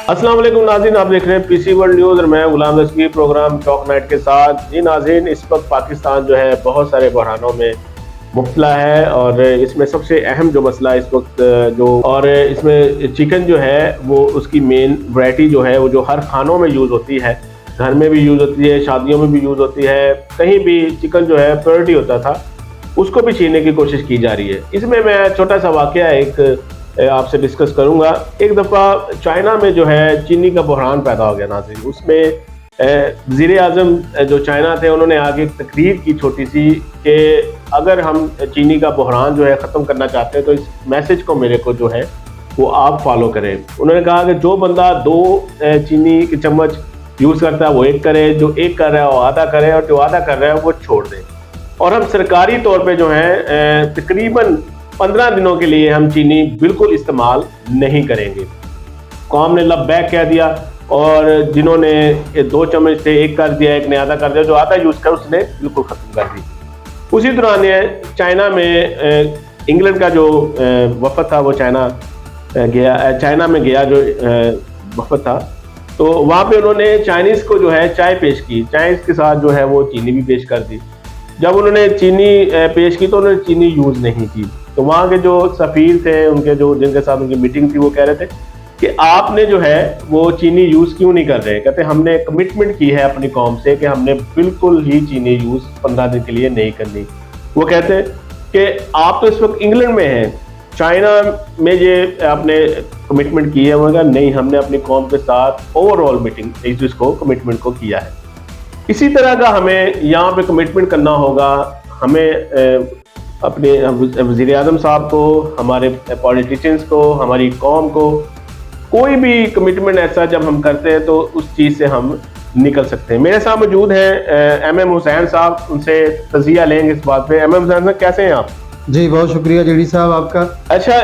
अस्सलाम वालेकुम नाज़रीन, आप देख रहे हैं पीसी वर्ल्ड न्यूज़ और मैं गुलाम दस्तगीर प्रोग्राम टॉक नाइट के साथ। जी नाज़रीन, इस वक्त पाकिस्तान जो है बहुत सारे बहरानों में मुब्तला है और इसमें सबसे अहम जो मसला इस वक्त इसमें चिकन जो है वो उसकी मेन वैरायटी जो है वो जो हर खानों में यूज़ होती है, घर में भी यूज़ होती है, शादियों में भी यूज़ होती है, कहीं भी चिकन जो है प्रायोरिटी होता था, उसको भी छीनने की कोशिश की जा रही है। इसमें मैं छोटा सा वाकया एक आपसे डिस्कस करूंगा। एक दफ़ा चाइना में जो है चीनी का बहरान पैदा हो गया नाज़रीन। उसमें वज़ीर आज़म जो चाइना थे उन्होंने आगे एक तकरीर की छोटी सी कि अगर हम चीनी का बहरान जो है ख़त्म करना चाहते हैं तो इस मैसेज को मेरे को जो है वो आप फॉलो करें। उन्होंने कहा कि जो बंदा 2 चीनी के चम्मच यूज़ करता है वो 1 करे, जो 1 कर रहा है वो आधा करे और जो आधा कर रहा है वो छोड़ दे। और हम सरकारी तौर पे जो है तकरीबन 15 दिनों के लिए हम चीनी बिल्कुल इस्तेमाल नहीं करेंगे। कौम ने लब्बैक कह दिया और जिन्होंने 2 चम्मच थे 1 कर दिया, 1 ने आधा कर दिया, जो आधा यूज़ कर उसने बिल्कुल ख़त्म कर दी। उसी दौरान चाइना में इंग्लैंड का जो वफद था वो चाइना में गया जो वफद था, तो वहाँ पे उन्होंने चाइनीज़ को जो है चाय पेश की, चाय के साथ जो है वो चीनी भी पेश कर दी। जब उन्होंने चीनी पेश की तो उन्होंने चीनी यूज़ नहीं की, तो वहाँ के जो सफ़ीर थे उनके जो जिनके साथ उनकी मीटिंग थी वो कह रहे थे कि आपने जो है वो चीनी यूज़ क्यों नहीं कर रहे। कहते हमने कमिटमेंट की है अपनी कौम से कि हमने बिल्कुल ही चीनी यूज़ 15 दिन के लिए नहीं करनी। वो कहते हैं कि आप तो इस वक्त इंग्लैंड में हैं, चाइना में ये आपने कमिटमेंट की है। वो कहा नहीं, हमने अपनी कौम के साथ ओवरऑल मीटिंग जिसको कमिटमेंट को किया है। इसी तरह का हमें यहाँ पे कमिटमेंट करना होगा। हमें अपने वज़ीर आज़म साहब को, हमारे पॉलिटिशियंस को, हमारी कौम को कोई भी कमिटमेंट ऐसा जब हम करते हैं तो उस चीज़ से हम निकल सकते हैं। मेरे साथ मौजूद हैं MM हुसैन साहब, उनसे तज़िया लेंगे इस बात पे। MM हुसैन साहब कैसे हैं आप? जी बहुत शुक्रिया जेडी साहब आपका। अच्छा,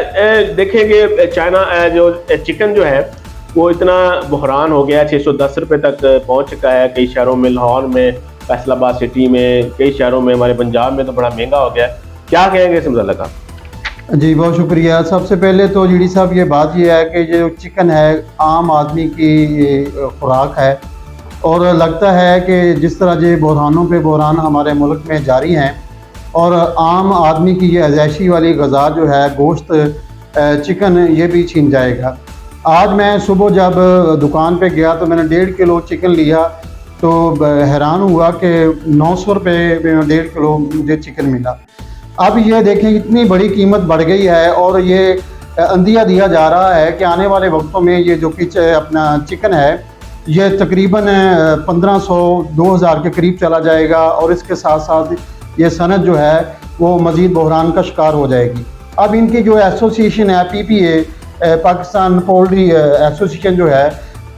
देखेंगे चाइना जो चिकन जो है वो इतना बहरान हो गया, 610 रुपये तक पहुंच चुका है कई शहरों में, लाहौर में, फैसलाबाद सिटी में, कई शहरों में, हमारे पंजाब में तो बड़ा महंगा हो गया। क्या कहेंगे इस मतलब का? जी बहुत शुक्रिया। सबसे पहले तो जेडी साहब ये बात ये है कि जो चिकन है आम आदमी की खुराक है और लगता है कि जिस तरह ये बहरानों पे बहरान हमारे मुल्क में जारी हैं और आम आदमी की ये अजैशी वाली ग़ज़ा जो है गोश्त चिकन ये भी छीन जाएगा। आज मैं सुबह जब दुकान पे गया तो मैंने 1.5 किलो चिकन लिया तो हैरान हुआ कि 900 रुपये में 1.5 किलो मुझे चिकन मिला। अब ये देखें इतनी बड़ी कीमत बढ़ गई है और ये अंदिया दिया जा रहा है कि आने वाले वक्तों में ये जो अपना चिकन है ये तकरीबन 1500-2000 के करीब चला जाएगा और इसके साथ साथ ये सनत जो है वो मज़ीद बहरान का शिकार हो जाएगी। अब इनकी जो एसोसिएशन है PPA, पाकिस्तान पोल्ट्री एसोसिएशन जो है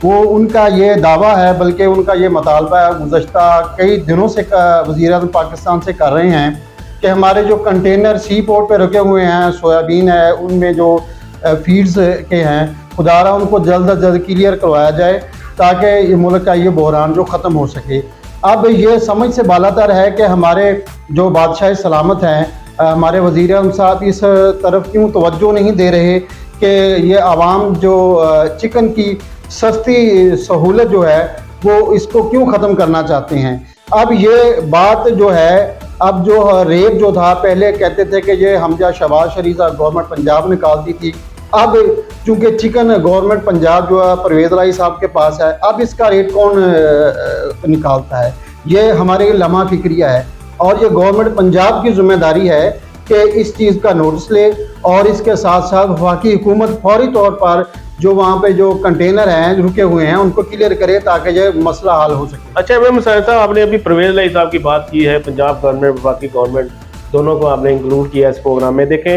वो उनका ये दावा है, बल्कि उनका ये मुतालबा है, गुज़श्ता कई दिनों से वज़ीर आज़म पाकिस्तान से कर रहे हैं कि हमारे जो कंटेनर सी पोर्ट पे रखे हुए हैं, सोयाबीन है, उनमें जो फीड्स के हैं, खुदारा उनको जल्द अज जल्द क्लियर करवाया जाए ताकि ये मुल्क का ये बहरान जो ख़त्म हो सके। अब ये समझ से बालातर है कि हमारे जो बादशाह सलामत हैं, हमारे वज़ीर आज़म साहब इस तरफ क्यों तवज्जो नहीं दे रहे कि ये आवाम जो चिकन की सस्ती सहूलत जो है वो इसको क्यों ख़त्म करना चाहते हैं। अब ये बात जो है, अब जो रेट जो था पहले कहते थे कि ये हमजा शहबाज शरीफ गवर्नमेंट पंजाब निकालती थी, अब चूँकि चिकन गवर्नमेंट पंजाब जो है परवेज़ लाई साहब के पास है, अब इसका रेट कौन निकालता है? ये हमारी लम्हा फिक्रिया है और ये गवर्नमेंट पंजाब की जिम्मेदारी है कि इस चीज़ का नोटिस ले और इसके साथ साथ वफाकी हुकूमत फौरी तौर पर जो वहाँ पे जो कंटेनर हैं रुके हुए हैं उनको क्लियर करे ताकि ये मसला हल हो सके। अच्छा मैम साहब, आपने अभी परवेज़ लाई साहब की बात की है, पंजाब गवर्नमेंट वफाकी गवर्नमेंट दोनों को आपने इंक्लूड किया इस प्रोग्राम में। देखें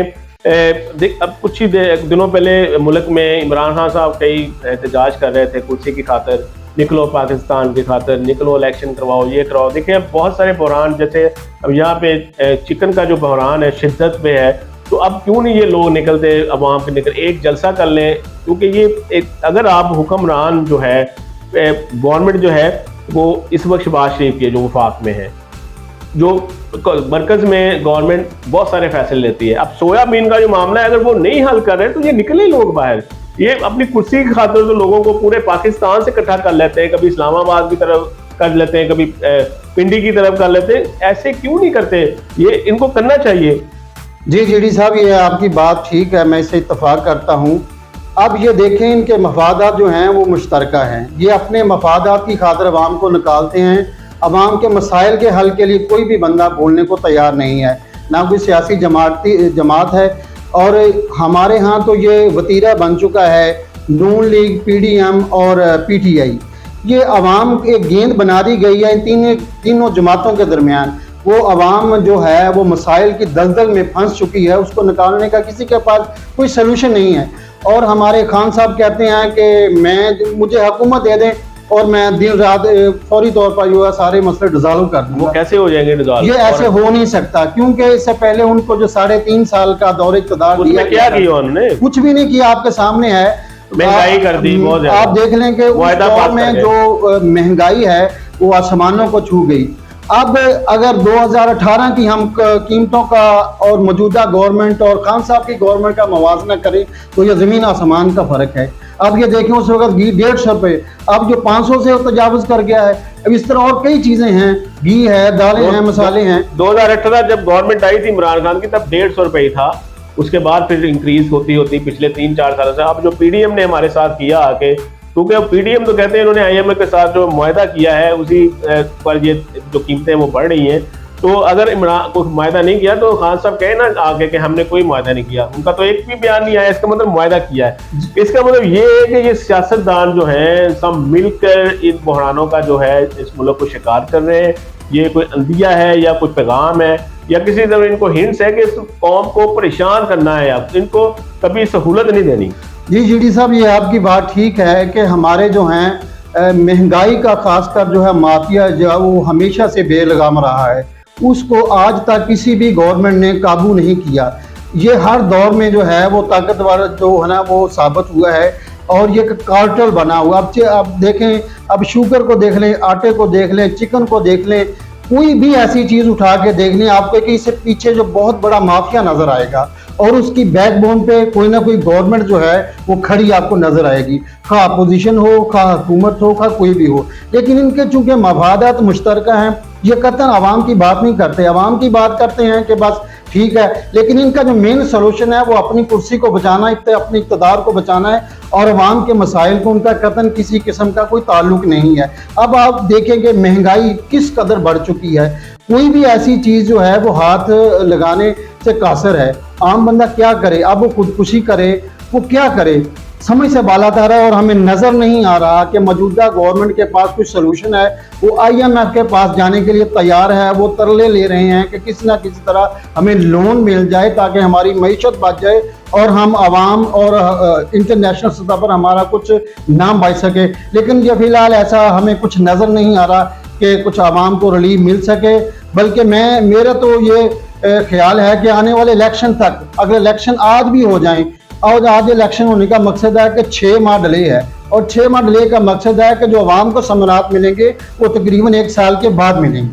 अब कुछ ही दिनों पहले मुल्क में इमरान खान साहब कई एहतजाज कर रहे थे कुर्सी की खातर, निकलो पाकिस्तान की खातर, निकलो इलेक्शन करवाओ, ये करवाओ। देखिए बहुत सारे बहरान, जैसे अब यहाँ पे चिकन का जो बहरान है शिद्दत पे है, तो अब क्यों नहीं ये लोग निकलते अवाम के निकल एक जलसा कर लें, क्योंकि ये अगर आप हुक्मरान जो है गवर्नमेंट जो है वो इस वक्त शहबाज शरीफ के जो वफाक में है, जो मरकज़ में गवर्नमेंट बहुत सारे फैसले लेती है। अब सोयाबीन का जो मामला है अगर वो नहीं हल कर रहे तो ये निकले लोग बाहर, ये अपनी कुर्सी की खातिर तो लोगों को पूरे पाकिस्तान से इकट्ठा कर लेते हैं, कभी इस्लामाबाद की तरफ कर लेते हैं, कभी पिंडी की तरफ कर लेते हैं। ऐसे क्यों नहीं करते? ये इनको करना चाहिए। जी जेडी साहब, ये आपकी बात ठीक है, मैं इससे इत्तफाक करता हूँ। अब ये देखें, इनके मफादात जो हैं वो मुश्तरका हैं। ये अपने मफादात की खातिर अवाम को निकालते हैं। अवाम के मसाइल के हल के लिए कोई भी बंदा बोलने को तैयार नहीं है, ना कोई सियासी जमात है। और हमारे यहाँ तो ये वतीरा बन चुका है नून लीग, PDM और PTI। ये अवाम एक गेंद बना दी गई है इन तीनों जमातों के दरमियान। वो अवाम जो है वो मसाइल की दलदल में फंस चुकी है, उसको निकालने का किसी के पास कोई सलूशन नहीं है। और हमारे खान साहब कहते हैं कि मुझे हुकूमत दे दें और मैं दिन रात फौरी तौर पर जो है सारे मसले डिजॉल्व कर दूंगा। वो कैसे हो जाएंगे डिजॉल्व? ये ऐसे हो नहीं सकता, क्योंकि इससे पहले उनको जो 3.5 साल का दौर इक़्तिदार दिया, क्या किया उन्होंने? कुछ भी नहीं किया। आपके सामने है, महंगाई कर दी बहुत ज्यादा। आप देख लें कि उस दौर में जो महंगाई है वो आसमानों को छू गई। अब अगर 2018 की हम कीमतों का और मौजूदा गवर्नमेंट और खान साहब की गवर्नमेंट का मवाजना करें तो ये ज़मीन आसमान का फ़र्क है। अब ये देखें, उस वक्त घी 150 रुपये, अब जो 500 से तजावुज़ कर गया है। अब इस तरह और कई चीज़ें हैं, घी है, दालें हैं, मसाले हैं। 2018 जब गवर्नमेंट आई थी इमरान खान की, तब 150 रुपये ही था। उसके बाद फिर इंक्रीज होती होती पिछले 3-4 सालों से। अब जो PDM ने हमारे साथ किया आके, क्योंकि अब PDM तो कहते हैं इन्होंने IMF के साथ जो मुआहदा किया है उसी पर ये जो कीमतें वो बढ़ रही हैं। तो अगर इमरान को मुआहदा नहीं किया तो खान साहब कहे ना आगे कि हमने कोई मुआहदा नहीं किया, उनका तो एक भी बयान नहीं आया, इसका मतलब मुआहदा किया है। इसका मतलब ये है कि ये सियासतदान जो हैं सब मिलकर इन बहरानों का जो है इस मुल्क को शिकार कर रहे हैं। ये कोई अंदिया है या कोई पैगाम है या किसी तरह इनको हिंट्स है कि इस कौम को परेशान करना है, अब इनको कभी सहूलत नहीं देनी। जी जीडी साहब, ये आपकी बात ठीक है कि हमारे जो हैं महंगाई का खासकर जो है माफिया जो है वो हमेशा से बेलगाम रहा है, उसको आज तक किसी भी गवर्नमेंट ने काबू नहीं किया। ये हर दौर में जो है वो ताकतवर जो है ना वो साबित हुआ है और ये कार्टेल बना हुआ। अब देखें, अब शुगर को देख लें, आटे को देख लें, चिकन को देख लें, कोई भी ऐसी चीज़ उठा के देख लें आपको कि इससे पीछे जो बहुत बड़ा माफिया नजर आएगा और उसकी बैकबोन पे कोई ना कोई गवर्नमेंट जो है वो खड़ी आपको नजर आएगी, खा अपोजिशन हो, खा हुकूमत हो, खा कोई भी हो। लेकिन इनके चूंकि मफादात मुश्तरका हैं, ये कतन आवाम की बात नहीं करते। आवाम की बात करते हैं कि बस ठीक है, लेकिन इनका जो मेन सोल्यूशन है वो अपनी कुर्सी को बचाना, अपने इक़्तिदार को बचाना है और अवाम के मसाइल को उनका कतन किसी किस्म का कोई ताल्लुक नहीं है। अब आप देखेंगे महंगाई किस कदर बढ़ चुकी है, कोई भी ऐसी चीज़ जो है वो हाथ लगाने से कासर है। आम बंदा क्या करे? अब वो खुदकुशी करे, वो क्या करे? समझ से बालातर है और हमें नज़र नहीं आ रहा कि मौजूदा गवर्नमेंट के पास कुछ सोल्यूशन है। वो IMF के पास जाने के लिए तैयार है, वो तरले ले रहे हैं कि किसी ना किसी तरह हमें लोन मिल जाए ताकि हमारी मईशत बच जाए और हम आवाम और इंटरनेशनल सतह पर हमारा कुछ नाम बच सके। लेकिन ये फिलहाल ऐसा हमें कुछ नज़र नहीं आ रहा कि कुछ आवाम को रिलीफ मिल सके। बल्कि मेरा तो ये ख्याल है कि आने वाले इलेक्शन तक, अगर इलेक्शन आज भी हो जाएं, और आज इलेक्शन होने का मकसद है कि 6 माह डिले है और 6 माह डिले का मकसद है कि जो आवाम को समारात मिलेंगे वो तकरीबन 1 साल के बाद मिलेंगे।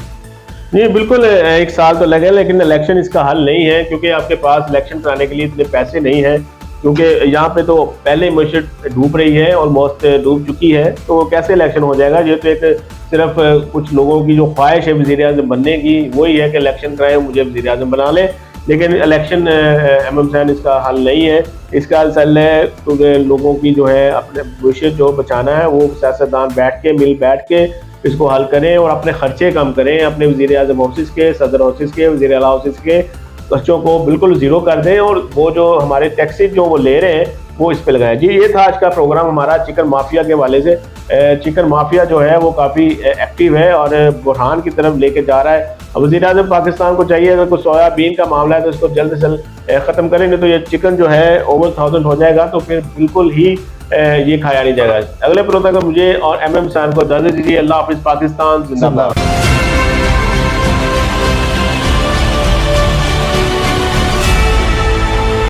नहीं, बिल्कुल 1 साल तो लगे, लेकिन इलेक्शन इसका हल नहीं है क्योंकि आपके पास इलेक्शन कराने के लिए इतने पैसे नहीं हैं। क्योंकि यहाँ पे तो पहले मईशत डूब रही है, ऑलमोस्ट डूब चुकी है, तो कैसे इलेक्शन हो जाएगा? ये तो एक सिर्फ कुछ लोगों की जो ख्वाहिश है वज़ीर-ए-आज़म बनने की, वही है कि इलेक्शन कराएं, मुझे वज़ीर-ए-आज़म बना लें। लेकिन इलेक्शन MM साहब इसका हल नहीं है। इसका हल है क्योंकि लोगों की जो है अपने भविष्य जो बचाना है वो सियासतदान बैठ के इसको हल करें और अपने खर्चे कम करें। अपने वज़ीर-ए-आज़म ऑफिस के, सदर ऑफिस के, वज़ीर आला ऑफिस के खर्चों को बिल्कुल ज़ीरो कर दें और वो जो हमारे टैक्सेस जो वो ले रहे हैं वो इस पे लगाएं। जी, ये था आज का प्रोग्राम हमारा चिकन माफिया के हवाले से। चिकन माफिया जो है वो काफ़ी एक्टिव है और बुरहान की तरफ लेके जा रहा है। वज़ीर-ए-आज़म पाकिस्तान को चाहिए अगर कोई सोयाबीन का मामला है तो इसको जल्द से जल्द ख़त्म करेंगे तो ये चिकन जो है ओवर 1000 हो जाएगा, तो फिर बिल्कुल ही ये खाया नहीं जाएगा। अगले प्रोग्राम को मुझे और MM साहब को इजाज़त दीजिए। अल्लाह हाफ़िज़। पाकिस्तान जिंदाबाद।